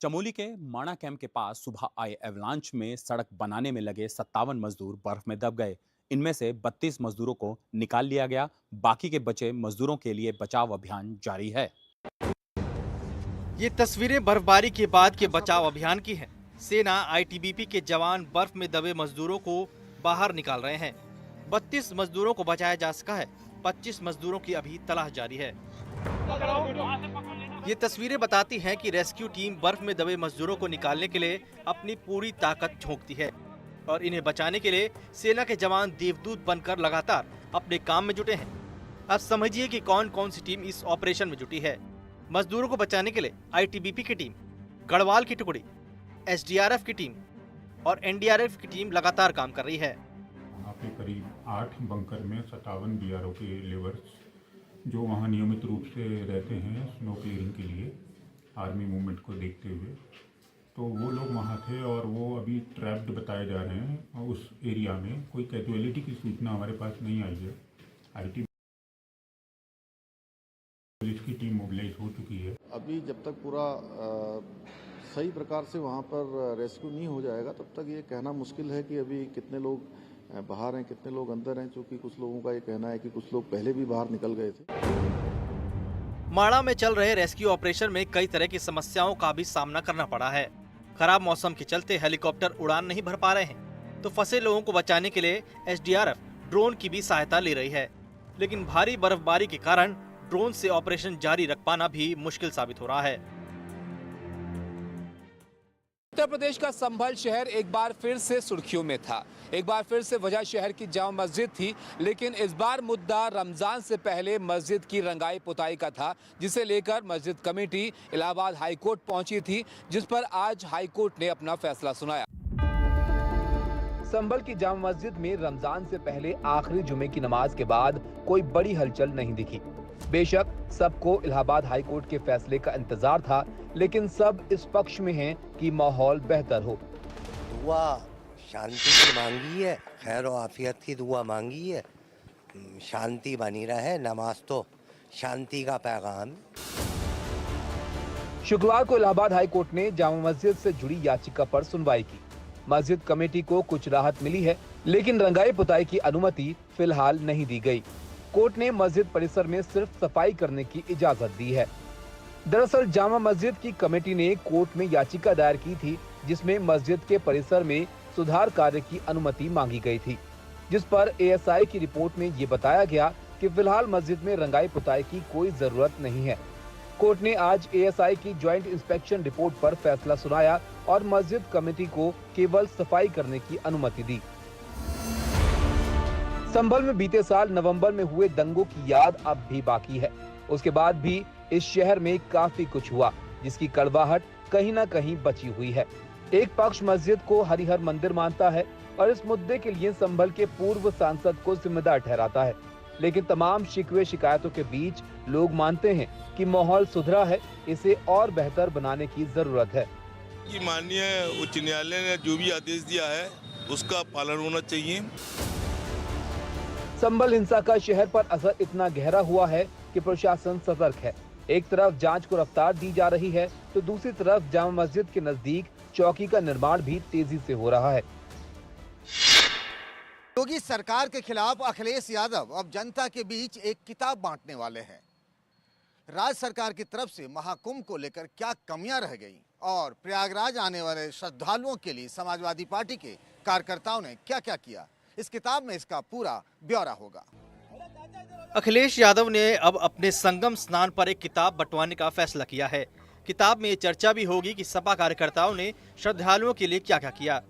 चमोली के माणा कैंप के पास सुबह आए एवलांच में सड़क बनाने में लगे 57 मजदूर बर्फ में दब गए। इनमें से 32 मजदूरों को निकाल लिया गया। बाकी के बचे मजदूरों के लिए बचाव अभियान जारी है। ये तस्वीरें बर्फबारी के बाद के बचाव अभियान की हैं। सेना आईटीबीपी के जवान बर्फ में दबे मजदूरों को बाहर निकाल रहे हैं। 32 मजदूरों को बचाया जा सका है। 25 मजदूरों की अभी तलाश जारी है। ये तस्वीरें बताती हैं कि रेस्क्यू टीम बर्फ में दबे मजदूरों को निकालने के लिए अपनी पूरी ताकत झोंकती है और इन्हें बचाने के लिए सेना के जवान देवदूत बनकर लगातार अपने काम में जुटे हैं। अब समझिए कि कौन कौन सी टीम इस ऑपरेशन में जुटी है। मजदूरों को बचाने के लिए आईटीबीपी की टीम, गढ़वाल की टुकड़ी, एसडीआरएफ की टीम और एनडीआरएफ की टीम लगातार काम कर रही है। वहाँ पे करीब 8 बंकर में 57 बीआरओ के लेबर्स जो वहाँ नियमित रूप से रहते हैं स्नो क्लियरिंग के लिए आर्मी मूवमेंट को देखते हुए, तो वो लोग वहाँ थे और वो अभी ट्रैप्ड बताए जा रहे हैं। और उस एरिया में कोई कैजुअलिटी की सूचना हमारे पास नहीं आई है। आईटी पुलिस की टीम मोबिलाइज हो चुकी है। अभी जब तक पूरा सही प्रकार से वहाँ पर रेस्क्यू नहीं हो जाएगा तब तक ये कहना मुश्किल है कि अभी कितने लोग बाहर हैं, कितने लोग अंदर हैं, क्योंकि कुछ लोगों का ये कहना है कि कुछ लोग पहले भी बाहर निकल गए थे। माणा में चल रहे रेस्क्यू ऑपरेशन में कई तरह की समस्याओं का भी सामना करना पड़ा है। खराब मौसम के चलते हेलीकॉप्टर उड़ान नहीं भर पा रहे हैं, तो फंसे लोगों को बचाने के लिए एसडीआरएफ ड्रोन की भी सहायता ले रही है। लेकिन भारी बर्फबारी के कारण ड्रोन से ऑपरेशन जारी रख पाना भी मुश्किल साबित हो रहा है। उत्तर प्रदेश का संभल शहर एक बार फिर से सुर्खियों में था। एक बार फिर से वजह शहर की जामा मस्जिद थी, लेकिन इस बार मुद्दा रमजान से पहले मस्जिद की रंगाई पुताई का था, जिसे लेकर मस्जिद कमेटी इलाहाबाद हाई कोर्ट पहुंची थी, जिस पर आज हाई कोर्ट ने अपना फैसला सुनाया। संभल की जामा मस्जिद में रमजान से पहले आखिरी जुमे की नमाज के बाद कोई बड़ी हलचल नहीं दिखी। बेशक सबको इलाहाबाद हाई कोर्ट के फैसले का इंतजार था, लेकिन सब इस पक्ष में हैं कि माहौल बेहतर हो। दुआ शांति की मांगी है, खैर और आफियत की दुआ मांगी है, शांति बनी रहे। नमाज तो शांति का पैगाम। शुक्रवार को इलाहाबाद हाई कोर्ट ने जामा मस्जिद से जुड़ी याचिका पर सुनवाई की। मस्जिद कमेटी को कुछ राहत मिली है, लेकिन रंगाई पुताई की अनुमति फिलहाल नहीं दी गई। कोर्ट ने मस्जिद परिसर में सिर्फ सफाई करने की इजाजत दी है। दरअसल जामा मस्जिद की कमेटी ने कोर्ट में याचिका दायर की थी, जिसमें मस्जिद के परिसर में सुधार कार्य की अनुमति मांगी गई थी, जिस पर एएसआई की रिपोर्ट में ये बताया गया कि फिलहाल मस्जिद में रंगाई पुताई की कोई जरूरत नहीं है। कोर्ट ने आज एएसआई की ज्वाइंट इंस्पेक्शन रिपोर्ट पर फैसला सुनाया और मस्जिद कमेटी को केवल सफाई करने की अनुमति दी। संभल में बीते साल नवंबर में हुए दंगों की याद अब भी बाकी है। उसके बाद भी इस शहर में काफी कुछ हुआ, जिसकी कड़वाहट कहीं न कहीं बची हुई है। एक पक्ष मस्जिद को हरिहर मंदिर मानता है और इस मुद्दे के लिए संभल के पूर्व सांसद को जिम्मेदार ठहराता है, लेकिन तमाम शिकवे शिकायतों के बीच लोग मानते हैं कि माहौल सुधरा है, इसे और बेहतर बनाने की जरूरत है। माननीय उच्च न्यायालय ने जो भी आदेश दिया है उसका पालन होना चाहिए। संभल हिंसा का शहर पर असर इतना गहरा हुआ है कि प्रशासन सतर्क है। एक तरफ जांच को रफ्तार दी जा रही है, तो दूसरी तरफ जामा मस्जिद के नजदीक चौकी का निर्माण भी तेजी से हो रहा है। योगी सरकार के खिलाफ अखिलेश यादव अब जनता के बीच एक किताब बांटने वाले हैं। राज्य सरकार की तरफ से महाकुंभ को लेकर क्या कमियां रह गईं और प्रयागराज आने वाले श्रद्धालुओं के लिए समाजवादी पार्टी के कार्यकर्ताओं ने क्या क्या किया, इस किताब में इसका पूरा ब्यौरा होगा। अखिलेश यादव ने अब अपने संगम स्नान पर एक किताब बंटवाने का फैसला किया है। किताब में चर्चा भी होगी कि सपा कार्यकर्ताओं ने श्रद्धालुओं के लिए क्या क्या किया।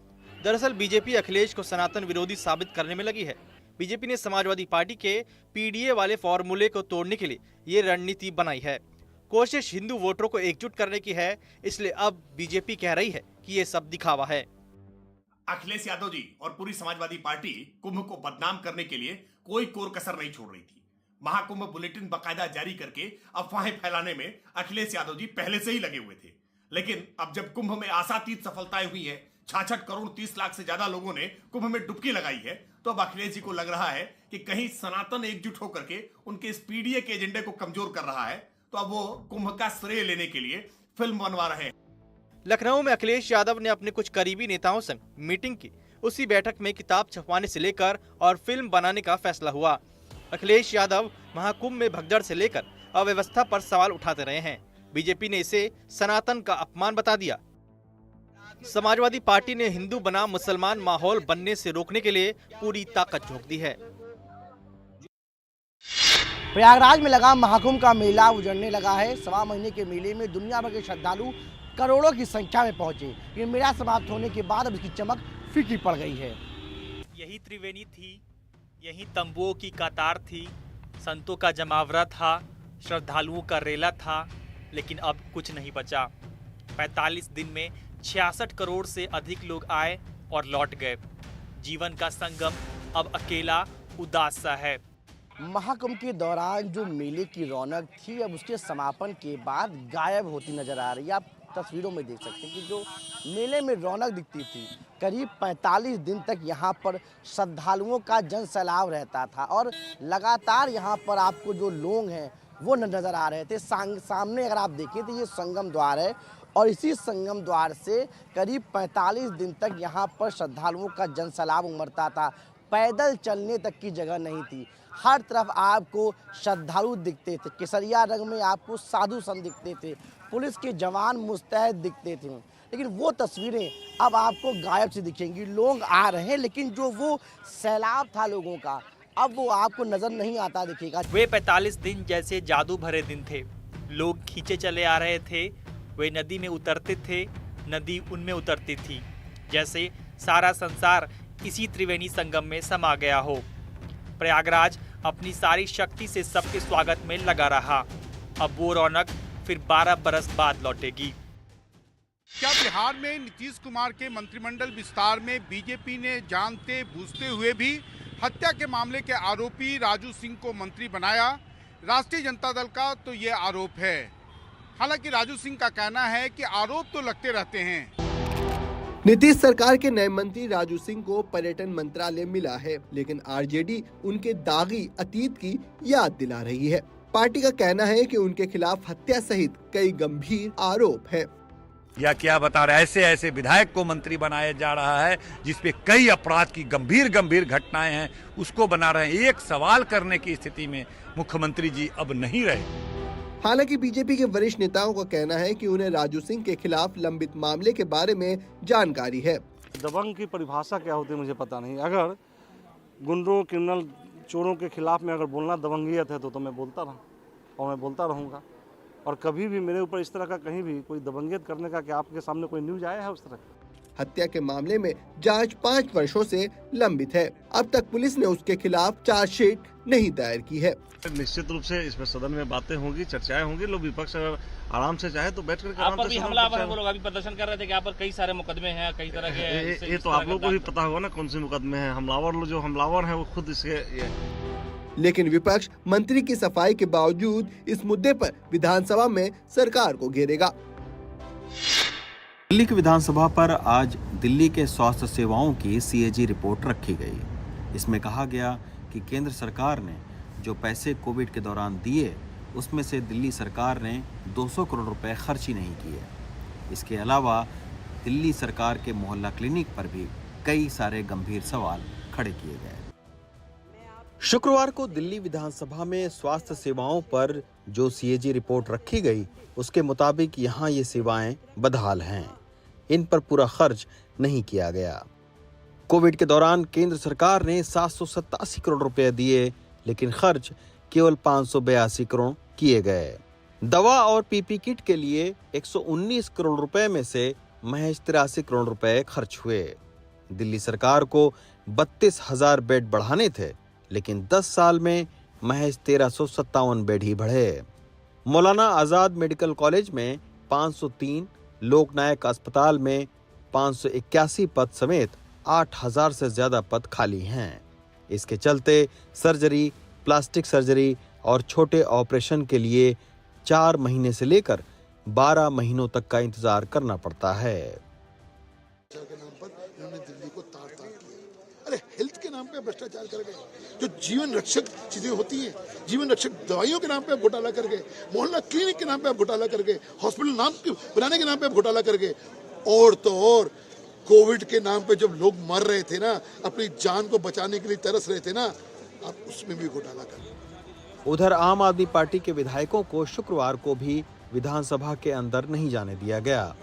दरअसल बीजेपी अखिलेश को सनातन विरोधी साबित करने में लगी है। बीजेपी ने समाजवादी पार्टी के पीडीए वाले फॉर्मूले को तोड़ने के लिए ये रणनीति बनाई है। कोशिश हिंदू वोटरों को एकजुट करने की है, इसलिए अब बीजेपी कह रही है कि ये सब दिखावा है। अखिलेश यादव जी और पूरी समाजवादी पार्टी कुंभ को बदनाम करने के लिए कोई कोर कसर नहीं छोड़ रही थी। महाकुंभ बुलेटिन बाकायदा जारी करके अफवाहें फैलाने में अखिलेश यादव जी पहले से ही लगे हुए थे, लेकिन अब जब कुंभ में आशातीत सफलताएं हुई है, 66 करोड़ 30 लाख से ज्यादा लोगों ने कुंभ में डुबकी लगाई है, तो अब अखिलेश जी को लग रहा है कि कहीं सनातन एकजुट होकर के उनके इस पीडीए के एजेंडे को कमजोर कर रहा है, तो अब वो कुंभ का श्रेय लेने के लिए फिल्म बनवा रहे हैं। लखनऊ में अखिलेश यादव ने अपने कुछ करीबी नेताओं संग मीटिंग की। उसी बैठक में किताब छपवाने से लेकर और फिल्म बनाने का फैसला हुआ। अखिलेश यादव महाकुंभ में भगदड़ से लेकर अव्यवस्था पर सवाल उठाते रहे हैं। बीजेपी ने इसे सनातन का अपमान बता दिया। समाजवादी पार्टी ने हिंदू बनाम मुसलमान माहौल बनने से रोकने के लिए पूरी ताकत झोंक दी है। प्रयागराज में लगा महाकुंभ का मेला उजड़ने लगा है। सवा महीने के मेले में दुनिया भर के श्रद्धालु करोड़ों की संख्या में पहुंचे। ये मेला समाप्त होने के बाद अब इसकी चमक फीकी पड़ गई है। यही त्रिवेणी थी, यही तंबुओं की कतार थी, संतों का जमावड़ा था, श्रद्धालुओं का रेला था, लेकिन अब कुछ नहीं बचा। 45 दिन में 66 करोड़ से अधिक लोग आए और लौट गए। जीवन का संगम अब अकेला उदास सा है। महाकुंभ के दौरान जो मेले की रौनक थी अब उसके समापन के बाद गायब होती नजर आ रही है। आप तस्वीरों में देख सकते हैं कि जो मेले में रौनक दिखती थी, करीब 45 दिन तक यहाँ पर श्रद्धालुओं का जन सैलाब रहता था और लगातार यहाँ पर आपको जो लोग हैं वो नजर आ रहे थे। सामने अगर आप देखें तो ये संगम द्वार है और इसी संगम द्वार से करीब 45 दिन तक यहाँ पर श्रद्धालुओं का जन सैलाब उमड़ता था। पैदल चलने तक की जगह नहीं थी। हर तरफ आपको श्रद्धालु दिखते थे। केसरिया रंग में आपको साधु संत दिखते थे, पुलिस के जवान मुस्तैद दिखते थे, लेकिन वो तस्वीरें अब आपको गायब से दिखेंगी। लोग आ रहे हैं लेकिन जो वो सैलाब था लोगों का अब वो आपको नजर नहीं आता दिखेगा। वे 45 दिन जैसे जादू भरे दिन थे। लोग खींचे चले आ रहे थे। वे नदी में उतरते थे, नदी उनमें उतरती थी। जैसे सारा संसार इसी त्रिवेणी संगम में समा गया हो। प्रयागराज अपनी सारी शक्ति से सबके स्वागत में लगा रहा। अब वो रौनक फिर 12 बरस बाद लौटेगी। क्या बिहार में नीतीश कुमार के मंत्रिमंडल विस्तार में बीजेपी ने जानते बूझते हुए भी हत्या के मामले के आरोपी राजू सिंह को मंत्री बनाया? राष्ट्रीय जनता दल का तो ये आरोप है। हालांकि राजू सिंह का कहना है कि आरोप तो लगते रहते हैं। नीतीश सरकार के नए मंत्री राजू सिंह को पर्यटन मंत्रालय मिला है, लेकिन आरजेडी उनके दागी अतीत की याद दिला रही है। पार्टी का कहना है कि उनके खिलाफ हत्या सहित कई गंभीर आरोप है। या क्या बता रहे, ऐसे ऐसे विधायक को मंत्री बनाया जा रहा है जिसपे कई अपराध की गंभीर गंभीर घटनाएं हैं, उसको बना रहे हैं। एक सवाल करने की स्थिति में मुख्यमंत्री जी अब नहीं रहे। हालांकि बीजेपी के वरिष्ठ नेताओं का कहना है कि उन्हें राजू सिंह के खिलाफ लंबित मामले के बारे में जानकारी है। दबंग की परिभाषा क्या होती है मुझे पता नहीं। अगर गुंडों, क्रिमिनल, चोरों के खिलाफ में अगर बोलना दबंगियत है तो मैं बोलता रहा और मैं बोलता रहूँगा। और कभी भी मेरे ऊपर इस तरह का कहीं भी कोई दबंगियत करने का क्या आपके सामने कोई न्यूज आया है उस तरह? हत्या के मामले में जांच 5 वर्षों से लंबित है। अब तक पुलिस ने उसके खिलाफ चार्जशीट नहीं दायर की है। निश्चित रूप से इसमें सदन में बातें होंगी, चर्चाएं होंगी। लोग विपक्ष अगर आराम से चाहे तो बैठ कर आप पर भी हमलावर है, वो लोग अभी प्रदर्शन कर रहे थे कि आप पर कई सारे मुकदमे हैं, कई तरह के। ये तो आप लोगों को भी पता होगा ना कौन से मुकदमे हैं। हमलावर जो हमलावर है वो खुद इसके। लेकिन विपक्ष मंत्री की सफाई के बावजूद इस मुद्दे पर विधानसभा में सरकार को घेरेगा। दिल्ली की विधानसभा पर आज दिल्ली के स्वास्थ्य सेवाओं की सीएजी रिपोर्ट रखी गई। इसमें कहा गया कि केंद्र सरकार ने जो पैसे कोविड के दौरान दिए उसमें से दिल्ली सरकार ने 200 करोड़ रुपए खर्च ही नहीं किए। इसके अलावा दिल्ली सरकार के मोहल्ला क्लिनिक पर भी कई सारे गंभीर सवाल खड़े किए गए। शुक्रवार को दिल्ली विधानसभा में स्वास्थ्य सेवाओं पर जो सीएजी रिपोर्ट रखी गई उसके मुताबिक यहाँ ये सेवाएं बदहाल हैं। इन पर पूरा खर्च नहीं किया गया। कोविड के दौरान केंद्र सरकार ने 787 करोड़ रुपए दिए, लेकिन खर्च केवल 582 करोड़ किए गए। दवा और पीपी किट के लिए 119 करोड़ रुपए में से महज 83 करोड़ रुपए खर्च हुए। दिल्ली सरकार को 32,000 बेड बढ़ाने थे, लेकिन 10 साल में महज 1357 बेड ही बढ़े। मौलाना आजाद मेडिकल कॉलेज में 503, लोकनायक अस्पताल में 581 पद समेत 8,000 से ज्यादा पद खाली हैं। इसके चलते सर्जरी, प्लास्टिक सर्जरी और छोटे ऑपरेशन के लिए 4 महीने से लेकर 12 महीनों तक का इंतजार करना पड़ता है। के नाम पर इन्होंने दिल्ली को तार-तार किया। अरे हेल्थ के नाम पे भ्रष्टाचार कर गए, जो जीवन रक्षक चीजें होती हैं, जीवन रक्षक दवाइयों के नाम पे घोटाला कर गए, मोहल्ला क्लिनिक के नाम पे घोटाला कर गए, हॉस्पिटल नाम बनाने के नाम पे घोटाला कर गए। और तो और कोविड के नाम पे जब लोग मर रहे थे ना, अपनी जान को बचाने के लिए तरस रहे थे ना, अब उसमें भी घोटाला कर गए। उधर आम आदमी पार्टी के विधायकों को शुक्रवार को भी विधानसभा के अंदर नहीं जाने दिया गया।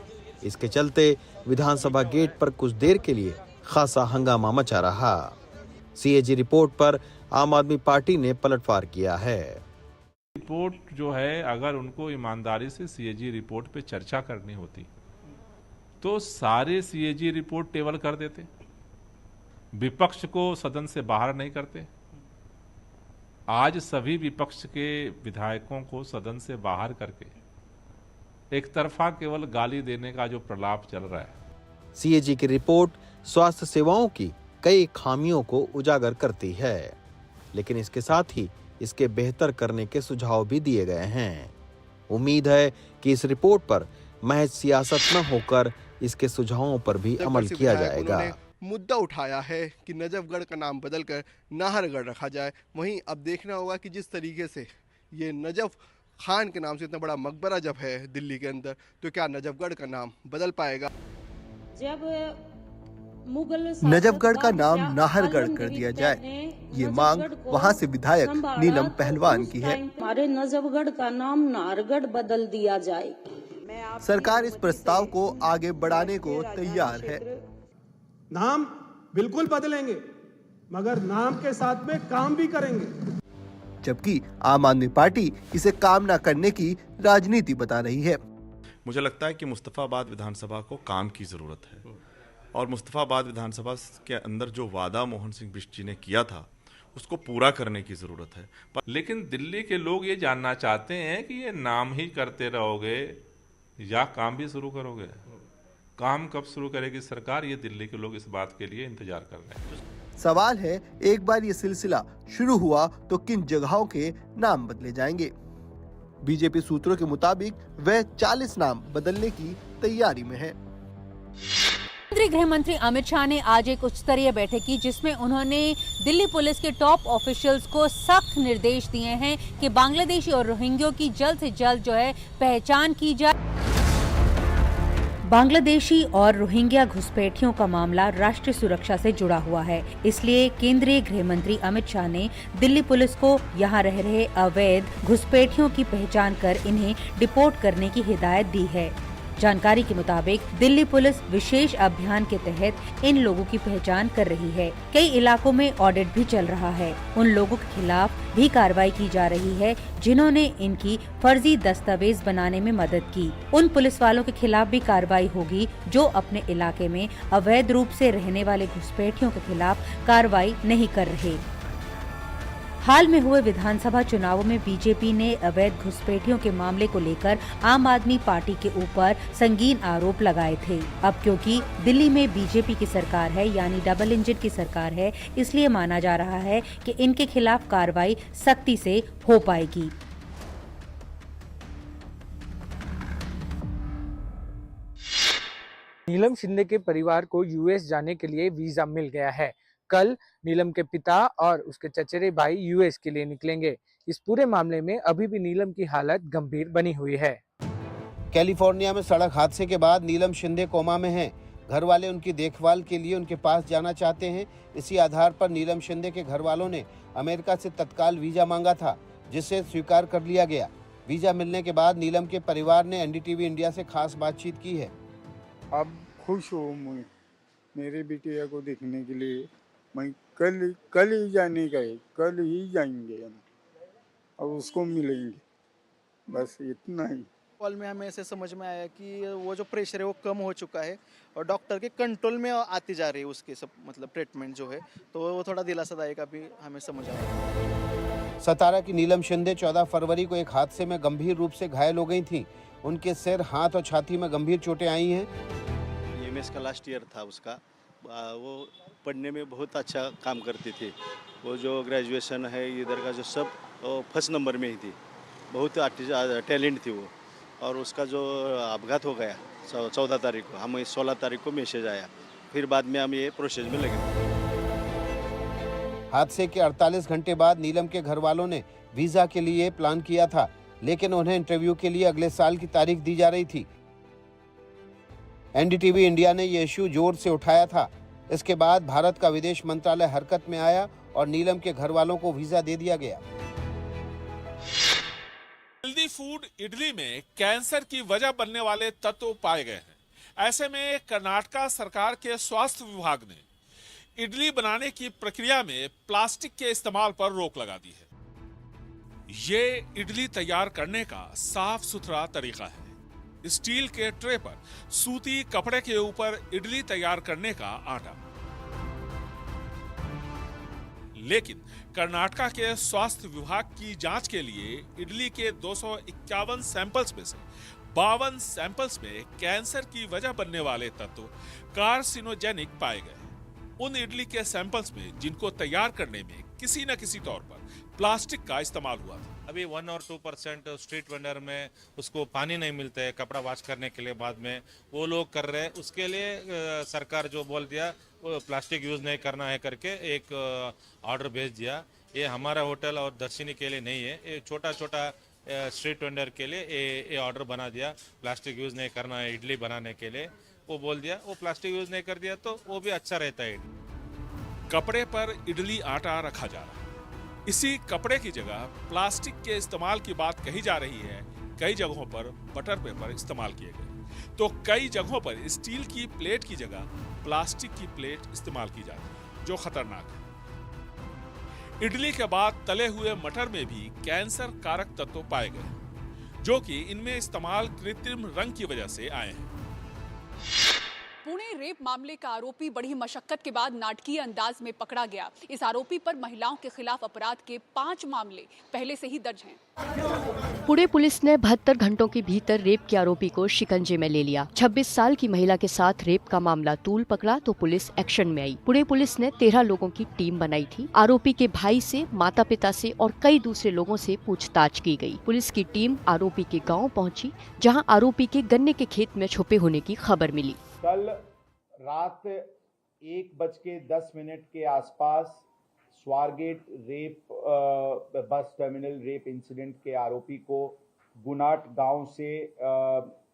इसके चलते विधानसभा गेट पर कुछ देर के लिए खासा हंगामा मचा रहा। सीएजी रिपोर्ट पर आम आदमी पार्टी ने पलटवार किया है। रिपोर्ट जो है, अगर उनको ईमानदारी से सीएजी रिपोर्ट पे चर्चा करनी होती तो सारे सीएजी रिपोर्ट टेबल कर देते, विपक्ष को सदन से बाहर नहीं करते। आज सभी विपक्ष के विधायकों को सदन से बाहर करके एक तरफा केवल गाली देने का जो प्रलाप चल रहा है। सीएजी की रिपोर्ट स्वास्थ्य सेवाओं की कई खामियों को उजागर करती है, लेकिन इसके साथ ही इसके बेहतर करने के सुझाव भी दिए गए हैं। उम्मीद है कि इस रिपोर्ट पर महज सियासत न होकर इसके सुझावों पर भी अमल किया जाएगा। मुद्दा उठाया है कि नजफगढ़ का नाम बदलकर नाहरगढ़ रखा जाए। वहीं अब देखना होगा कि जिस तरीके से ये नजफ खान के नाम से इतना बड़ा मकबरा जब है दिल्ली के अंदर, तो क्या नजफगढ़ का नाम बदल पाएगा? जब मुगल नजफगढ़ का नाम नाहरगढ़ कर दिया जाए, ये मांग वहां से विधायक नीलम पहलवान की है। हमारे नजफगढ़ का नाम नाहरगढ़ बदल दिया जाए। सरकार इस प्रस्ताव को आगे बढ़ाने को तैयार है। नाम बिल्कुल बदलेंगे, मगर नाम के साथ में काम भी करेंगे। जबकि आम आदमी पार्टी इसे काम न करने की राजनीति बता रही है। मुझे लगता है कि मुस्तफाबाद विधानसभा को काम की जरूरत है और मुस्तफाबाद विधानसभा के अंदर जो वादा मोहन सिंह बिष्ट जी ने किया था उसको पूरा करने की जरूरत है। लेकिन दिल्ली के लोग ये जानना चाहते हैं कि ये नाम ही करते रहोगे या काम भी शुरू करोगे। काम कब शुरू करेगी सरकार, ये दिल्ली के लोग इस बात के लिए इंतजार कर रहे हैं। सवाल है, एक बार ये सिलसिला शुरू हुआ तो किन जगहों के नाम बदले जाएंगे? बीजेपी सूत्रों के मुताबिक वह 40 नाम बदलने की तैयारी में है। केंद्रीय गृह मंत्री अमित शाह ने आज एक उच्च स्तरीय बैठक की, जिसमें उन्होंने दिल्ली पुलिस के टॉप ऑफिशियल्स को सख्त निर्देश दिए हैं कि बांग्लादेशी और रोहिंग्यों की जल्द से जल्द जो है पहचान की जाए। बांग्लादेशी और रोहिंग्या घुसपैठियों का मामला राष्ट्रीय सुरक्षा से जुड़ा हुआ है, इसलिए केंद्रीय गृह मंत्री अमित शाह ने दिल्ली पुलिस को यहां रह रहे अवैध घुसपैठियों की पहचान कर इन्हें डिपोर्ट करने की हिदायत दी है। जानकारी के मुताबिक दिल्ली पुलिस विशेष अभियान के तहत इन लोगों की पहचान कर रही है। कई इलाकों में ऑडिट भी चल रहा है। उन लोगों के खिलाफ भी कार्रवाई की जा रही है जिन्होंने इनकी फर्जी दस्तावेज बनाने में मदद की। उन पुलिस वालों के खिलाफ भी कार्रवाई होगी जो अपने इलाके में अवैध रूप से रहने वाले घुसपैठियों के खिलाफ कार्रवाई नहीं कर रहे। हाल में हुए विधानसभा चुनावों में बीजेपी ने अवैध घुसपैठियों के मामले को लेकर आम आदमी पार्टी के ऊपर संगीन आरोप लगाए थे। अब क्योंकि दिल्ली में बीजेपी की सरकार है, यानी डबल इंजन की सरकार है, इसलिए माना जा रहा है कि इनके खिलाफ कार्रवाई सख्ती से हो पाएगी। नीलम शिंदे के परिवार को यूएस जाने के लिए वीजा मिल गया है। कल नीलम के पिता और उसके चचेरे भाई यूएस के लिए निकलेंगे। इस पूरे मामले में अभी भी नीलम की हालत गंभीर बनी हुई है। कैलिफोर्निया में सड़क हादसे के बाद नीलम शिंदे कोमा में हैं। घर वाले उनकी देखभाल के लिए उनके पास जाना चाहते हैं। इसी आधार पर नीलम शिंदे के घर वालों ने अमेरिका से तत्काल वीजा मांगा था, जिसे स्वीकार कर लिया गया। वीजा मिलने के बाद नीलम के परिवार ने एनडीटीवी इंडिया से खास बातचीत की है। अब खुश हूँ मैं मेरे बिटिया को देखने के लिए। मैं कल ही जाने का है, कल ही जाएंगे हम और उसको मिलेंगे, बस इतना ही। कॉल में हमें ऐसे समझ में आया कि वो जो प्रेशर है वो कम हो चुका है और डॉक्टर के कंट्रोल में आती जा रही है उसके सब मतलब ट्रीटमेंट जो है, तो वो थोड़ा दिलासादायक अभी हमें समझ आया। सतारा की नीलम शिंदे 14 फरवरी को एक हादसे में गंभीर रूप से घायल हो गई थी। उनके सिर, हाथ और छाती में गंभीर चोटें आई हैं। एमएस का लास्ट ईयर था उसका, वो पढ़ने में बहुत अच्छा काम करती थी। वो जो ग्रेजुएशन है इधर का जो सब फर्स्ट नंबर में ही थी, बहुत टैलेंट थी वो। और उसका जो अपघात हो गया 14 तारीख को, हमें 16 तारीख को मैसेज आया, फिर बाद में हम ये प्रोसेस में लगे। हादसे के 48 घंटे बाद नीलम के घर वालों ने वीजा के लिए प्लान किया था, लेकिन उन्हें इंटरव्यू के लिए अगले साल की तारीख दी जा रही थी। एनडीटीवी इंडिया ने ये इश्यू जोर से उठाया था। इसके बाद भारत का विदेश मंत्रालय हरकत में आया और नीलम के घर वालों को वीजा दे दिया गया। हेल्दी फूड इडली में कैंसर की वजह बनने वाले तत्व पाए गए हैं। ऐसे में कर्नाटका सरकार के स्वास्थ्य विभाग ने इडली बनाने की प्रक्रिया में प्लास्टिक के इस्तेमाल पर रोक लगा दी है। ये इडली तैयार करने का साफ सुथरा तरीका है। स्टील के ट्रे पर सूती कपड़े के ऊपर इडली तैयार करने का आटा। लेकिन कर्नाटका के स्वास्थ्य विभाग की जांच के लिए इडली के 251 सैंपल्स में से 52 सैंपल्स में कैंसर की वजह बनने वाले तत्व कार्सिनोजेनिक पाए गए। उन इडली के सैंपल्स में जिनको तैयार करने में किसी न किसी तौर पर प्लास्टिक का इस्तेमाल हुआ था। अभी 1 और 2% स्ट्रीट वेंडर में उसको पानी नहीं मिलता है कपड़ा वॉश करने के लिए, बाद में वो लोग कर रहे हैं। उसके लिए सरकार जो बोल दिया वो प्लास्टिक यूज़ नहीं करना है करके एक ऑर्डर भेज दिया। ये हमारा होटल और दर्शनी के लिए नहीं है, ये छोटा छोटा स्ट्रीट वेंडर के लिए ये ऑर्डर बना दिया। प्लास्टिक यूज़ नहीं करना है इडली बनाने के लिए, वो बोल दिया। वो प्लास्टिक यूज़ नहीं कर दिया तो वो भी अच्छा रहता है। कपड़े पर इडली आटा रखा जा रहा है। इसी कपड़े की जगह प्लास्टिक के इस्तेमाल की बात कही जा रही है। कई जगहों पर बटर पेपर इस्तेमाल किए गए तो कई जगहों पर स्टील की प्लेट की जगह प्लास्टिक की प्लेट इस्तेमाल की जाती है, जो खतरनाक है। इडली के बाद तले हुए मटर में भी कैंसर कारक तत्व पाए गए, जो कि इनमें इस्तेमाल कृत्रिम रंग की वजह से आए हैं। पुणे रेप मामले का आरोपी बड़ी मशक्कत के बाद नाटकीय अंदाज में पकड़ा गया। इस आरोपी पर महिलाओं के खिलाफ अपराध के 5 मामले पहले से ही दर्ज हैं। पुणे पुलिस ने 72 घंटों के भीतर रेप के आरोपी को शिकंजे में ले लिया। 26 साल की महिला के साथ रेप का मामला तूल पकड़ा तो पुलिस एक्शन में आई। पुणे पुलिस ने 13 लोगों की टीम बनाई थी। आरोपी के भाई से, माता पिता से और कई दूसरे लोगों से पूछताछ की गई। पुलिस की टीम आरोपी के गाँव पहुँची, जहाँ आरोपी के गन्ने के खेत में छुपे होने की खबर मिली। कल रात 1:10 के आसपास Swargate rape bus terminal rape incident के आरोपी को गुनाट गांव से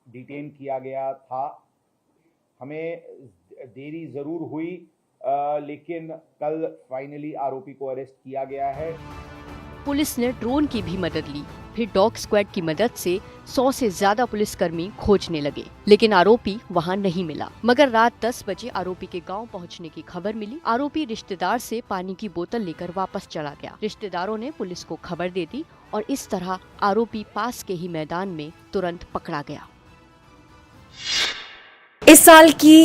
डिटेन किया गया था। हमें देरी ज़रूर हुई, लेकिन कल फाइनली आरोपी को अरेस्ट किया गया है। पुलिस ने ड्रोन की भी मदद ली। फिर डॉग स्क्वाड की मदद से 100 से ज्यादा पुलिसकर्मी खोजने लगे, लेकिन आरोपी वहां नहीं मिला। मगर रात 10 बजे आरोपी के गांव पहुंचने की खबर मिली। आरोपी रिश्तेदार से पानी की बोतल लेकर वापस चला गया। रिश्तेदारों ने पुलिस को खबर दे दी और इस तरह आरोपी पास के ही मैदान में तुरंत पकड़ा गया। इस साल की